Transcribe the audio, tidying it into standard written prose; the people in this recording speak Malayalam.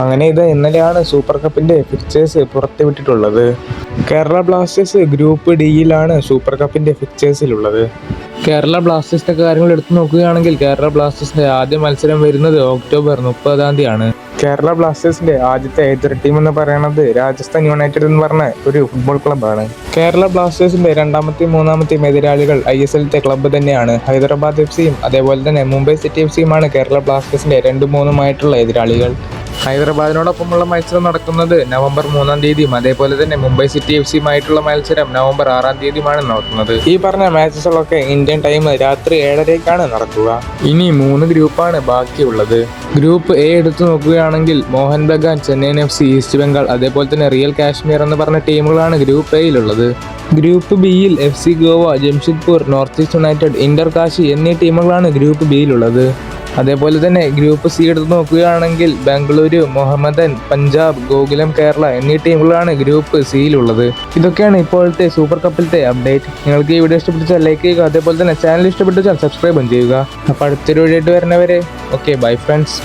അങ്ങനെ ഇത് ഇന്നലെയാണ് സൂപ്പർ കപ്പിന്റെ ഫിക്ചേഴ്സ് പുറത്തുവിട്ടിട്ടുള്ളത്. കേരള ബ്ലാസ്റ്റേഴ്സ് ഗ്രൂപ്പ് ഡിയിലാണ് സൂപ്പർ കപ്പിന്റെ ഫിക്ചേഴ്സിലുള്ളത്. കേരള ബ്ലാസ്റ്റേഴ്സിന്റെ കാര്യങ്ങൾ എടുത്തു നോക്കുകയാണെങ്കിൽ കേരള ബ്ലാസ്റ്റേഴ്സിന്റെ ആദ്യ മത്സരം വരുന്നത് ഒക്ടോബർ 30-ാം തീയതിയാണ്. കേരള ബ്ലാസ്റ്റേഴ്സിന്റെ ആദ്യത്തെ എതിർ ടീം എന്ന് പറയുന്നത് രാജസ്ഥാൻ യുണൈറ്റഡ് എന്ന് പറഞ്ഞ ഒരു ഫുട്ബോൾ ക്ലബ്ബാണ്. കേരള ബ്ലാസ്റ്റേഴ്സിന്റെ രണ്ടാമത്തെയും മൂന്നാമത്തെയും എതിരാളികൾ ISLത്തെ ക്ലബ്ബ് തന്നെയാണ്. ഹൈദരാബാദ് FCയും അതേപോലെ തന്നെ മുംബൈ സിറ്റി FCയുമാണ് കേരള ബ്ലാസ്റ്റേഴ്സിന്റെ 2-3 എതിരാളികൾ. ഹൈദരാബാദിനോടൊപ്പമുള്ള മത്സരം നടക്കുന്നത് നവംബർ 3-ാം തീയതിയും അതേപോലെ തന്നെ മുംബൈ സിറ്റി FCയുമായിട്ടുള്ള മത്സരം നവംബർ 6-ാം തീയതിയുമാണ് നടക്കുന്നത്. ഈ പറഞ്ഞ മാച്ചസുകളൊക്കെ ഇന്ത്യൻ ടൈം രാത്രി 7:30-ക്കാണ് നടക്കുക. ഇനി 3 ഗ്രൂപ്പാണ് ബാക്കിയുള്ളത്. ഗ്രൂപ്പ് എ എടുത്തു നോക്കുകയാണെങ്കിൽ മോഹൻ ബഗാൻ, ചെന്നൈയിൻ FC, ഈസ്റ്റ് ബംഗാൾ അതേപോലെ തന്നെ റിയൽ കാശ്മീർ എന്ന് പറഞ്ഞ ടീമുകളാണ് ഗ്രൂപ്പ് എയിലുള്ളത്. ഗ്രൂപ്പ് ബിയിൽ FC Goa, Jamshedpur, north east United, Inter Kashi എന്നീ ടീമുകളാണ് ഗ്രൂപ്പ് ബിയിലുള്ളത്. അതേപോലെ തന്നെ ഗ്രൂപ്പ് സി എടുത്ത് നോക്കുകയാണെങ്കിൽ ബംഗളൂരു, മുഹമ്മദൻ, പഞ്ചാബ്, ഗോകുലം കേരള എന്നീ ടീമുകളാണ് ഗ്രൂപ്പ് സിയിലുള്ളത്. ഇതൊക്കെയാണ് ഇപ്പോഴത്തെ സൂപ്പർ കപ്പിലത്തെ അപ്ഡേറ്റ്. നിങ്ങൾക്ക് ഈ വീഡിയോ ഇഷ്ടപ്പെട്ടാൽ ലൈക്ക് ചെയ്യുക, അതേപോലെ തന്നെ ചാനൽ ഇഷ്ടപ്പെട്ടാൽ സബ്സ്ക്രൈബും ചെയ്യുക. അപ്പോൾ അടുത്തൊരു വീഡിയോ ആയിട്ട് വരുന്നവരെ ഓക്കെ, ബൈ ഫ്രണ്ട്സ്.